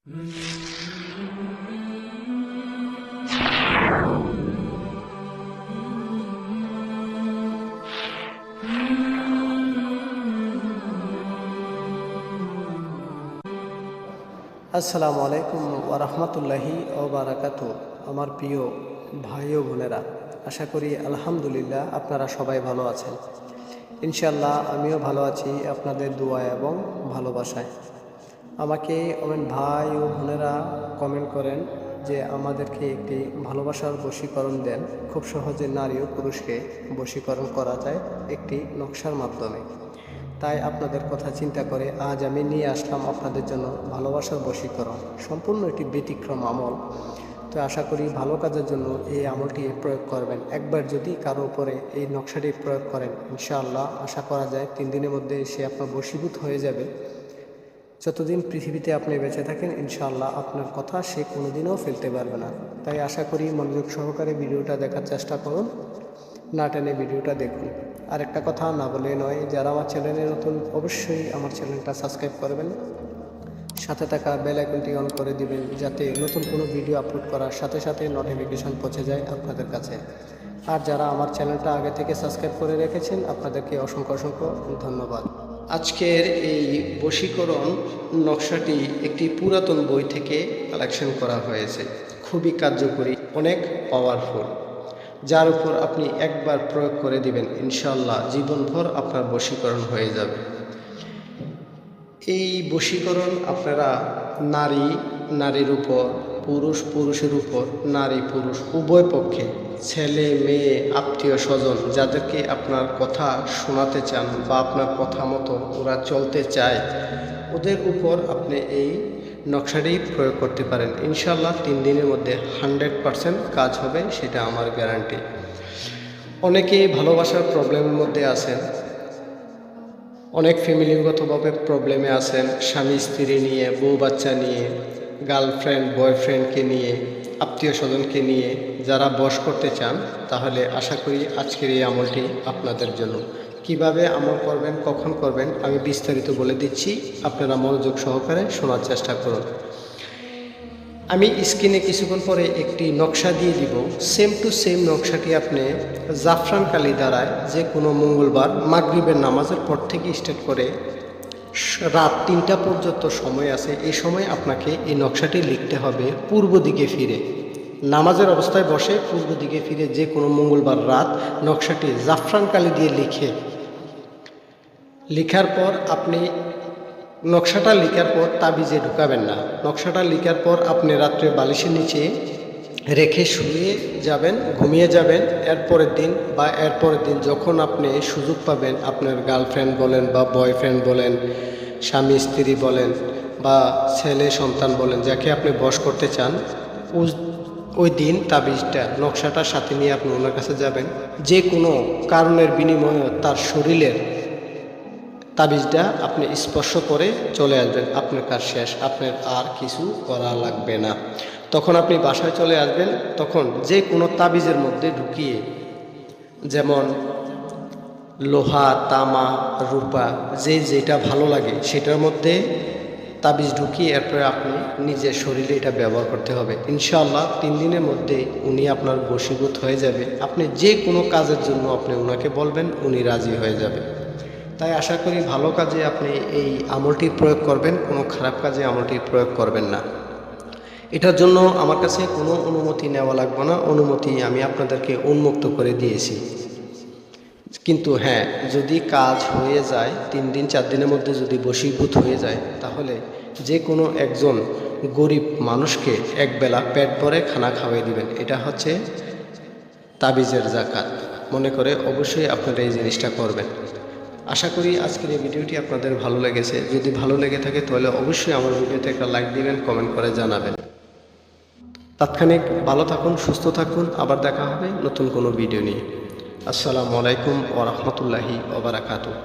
আসসালামু আলাইকুম ওয়া রাহমাতুল্লাহি ওয়া বারাকাতুহু। আমার প্রিয় ভাই ও বোনেরা, আশা করি আলহামদুলিল্লাহ আপনারা সবাই ভালো আছেন। ইনশাআল্লাহ আমিও ভালো আছি আপনাদের দোয়া এবং ভালোবাসায়। আমাকে অনেক ভাই ও বোনেরা কমেন্ট করেন যে আমাদেরকে একটি ভালোবাসার বশীকরণ দেন। খুব সহজে নারী ও পুরুষকে বশীকরণ করা যায় একটি নকশার মাধ্যমে। তাই আপনাদের কথা চিন্তা করে আজ আমি নিয়ে আসলাম আপনাদের জন্য ভালোবাসার বশীকরণ। সম্পূর্ণ একটি ব্যতিক্রম আমল। তো আশা করি ভালো কাজের জন্য এই আমলটি প্রয়োগ করবেন। একবার যদি কারো উপরে এই নকশাটি প্রয়োগ করেন, ইনশাআল্লাহ আশা করা যায় 3 দিনের মধ্যে সে আপনার বশীভূত হয়ে যাবে। যতদিন পৃথিবীতে আপনি বেঁচে থাকেন, ইনশাআল্লাহ আপনার কথা সে কোনোদিনও ফেলতে পারবে না। তাই আশা করি মনোযোগ সহকারে ভিডিওটা দেখার চেষ্টা করুন, না টেনে ভিডিওটা দেখুন। আর একটা কথা না বলে নয়, যারা আমার চ্যানেলে নতুন অবশ্যই আমার চ্যানেলটা সাবস্ক্রাইব করবেন, সাথে থাকা বেল আইকনটি অন করে দিবেন, যাতে নতুন কোনো ভিডিও আপলোড করার সাথে সাথে নোটিফিকেশন পৌঁছে যায় আপনাদের কাছে। আর যারা আমার চ্যানেলটা আগে থেকে সাবস্ক্রাইব করে রেখেছেন, আপনাদেরকে অসংখ্য অসংখ্য ধন্যবাদ। আজকের এই বশীকরণ নকশাটি একটি পুরাতন বই থেকে কালেকশন করা হয়েছে। খুবই কার্যকরী, অনেক পাওয়ারফুল, যার উপর আপনি একবার প্রয়োগ করে দিবেন, ইনশাআল্লাহ জীবনভর আপনার বশীকরণ হয়ে যাবে। এই বশীকরণ আপনারা নারীর উপর, পুরুষের উপর, নারী পুরুষ উভয় পক্ষে, ছেলে মেয়ে, আত্মীয় স্বজন যাদেরকে আপনার কথা শোনাতে চান বা আপনার কথা মতো ওরা চলতে চায়, ওদের উপর আপনি এই নকশাটি প্রয়োগ করতে পারেন। ইনশাআল্লাহ 3 দিনের মধ্যে 100% কাজ হবে, সেটা আমার গ্যারান্টি। অনেকেই ভালোবাসার প্রবলেমের মধ্যে আছেন, অনেক ফ্যামিলিগতভাবে প্রবলেমে আছেন, স্বামী স্ত্রী নিয়ে, বউ বাচ্চা নিয়ে, গার্লফ্রেন্ড বয়ফ্রেন্ডকে নিয়ে, আত্মীয় স্বজনকে নিয়ে যারা বশ করতে চান, তাহলে আশা করি আজকের এই আমলটি আপনাদের জন্য। কিভাবে আমল করবেন, কখন করবেন, আমি বিস্তারিত বলে দিচ্ছি, আপনারা মনোযোগ সহকারে শোনার চেষ্টা করুন। আমি স্ক্রিনে কিছুক্ষণ পরে একটি নকশা দিয়ে দিব। সেম টু সেম নকশাটি আপনি জাফরান কালি দ্বারায় যে কোনো মঙ্গলবার মাগরিবের নামাজের পর থেকে স্টার্ট করে রাত 3টা পর্যন্ত সময় আছে। এই সময় আপনাকে এই নকশাটি লিখতে হবে পূর্ব দিকে ফিরে, নামাজের অবস্থায় বসে পূর্ব দিকে ফিরে যে কোনো মঙ্গলবার রাত নকশাটি জাফরান কালি দিয়ে লিখার পর আপনি নকশাটা লিখার পর তাবিজে ঢুকাবেন না। নকশাটা লিখার পর আপনি রাত্রে বালিশের নিচে রেখে শুয়ে যাবেন, ঘুমিয়ে যাবেন। এরপরের দিন যখন আপনি সুযোগ পাবেন, আপনার গার্লফ্রেন্ড বলেন বা বয়ফ্রেন্ড বলেন, স্বামী স্ত্রী বলেন বা ছেলে সন্তান বলেন, যাকে আপনি বশ করতে চান, ওই দিন তাবিজটা নকশাটার সাথে নিয়ে আপনি ওনার কাছে যাবেন। যে কোনো কারণের বিনিময়ে তার শরীরের তাবিজটা আপনি স্পর্শ করে চলে আসবেন, আপনার কাজ শেষ, আপনার আর কিছু করা লাগবে না। তখন আপনি বাসায় চলে আসবেন, তখন যে কোনো তাবিজের মধ্যে ঢুকিয়ে, যেমন লোহা, তামা, রূপা, যেটা ভালো লাগে সেটার মধ্যে তাবিজ ঢুকিয়ে এরপরে আপনি নিজের শরীরে এটা ব্যবহার করতে হবে। ইনশাআল্লাহ 3 দিনের মধ্যে উনি আপনার বশীভূত হয়ে যাবে। আপনি যে কোনো কাজের জন্য আপনি ওনাকে বলবেন, উনি রাজি হয়ে যাবে। তাই আশা করি ভালো কাজে আপনি এই আমলটি প্রয়োগ করবেন, কোনো খারাপ কাজে আমলটি প্রয়োগ করবেন না। এটার জন্য আমার কাছে কোনো অনুমতি নেওয়া লাগবে না, অনুমতি আমি আপনাদেরকে উন্মুক্ত করে দিয়েছি। কিন্তু হ্যাঁ, যদি কাজ হয়ে যায় 3 দিন 4 দিনের মধ্যে যদি বশীভূত হয়ে যায়, তাহলে যে কোনো একজন গরিব মানুষকে একবেলা পেট ভরে খানা খাওয়াই দিবেন। এটা হচ্ছে তাবিজের জাকাত মনে করে অবশ্যই আপনারা এই জিনিসটা করবেন। আশা করি আজকের এই ভিডিওটি আপনাদের ভালো লেগেছে। যদি ভালো লেগে থাকে তাহলে অবশ্যই আমার ভিডিওতে একটা লাইক দিবেন, কমেন্ট করে জানাবেন। তাৎক্ষণিক ভালো থাকুন, সুস্থ থাকুন। আবার দেখা হবে নতুন কোনো ভিডিও নিয়ে। আসসালামু আলাইকুম ওয়া রাহমাতুল্লাহি ওয়া বারাকাতুহু।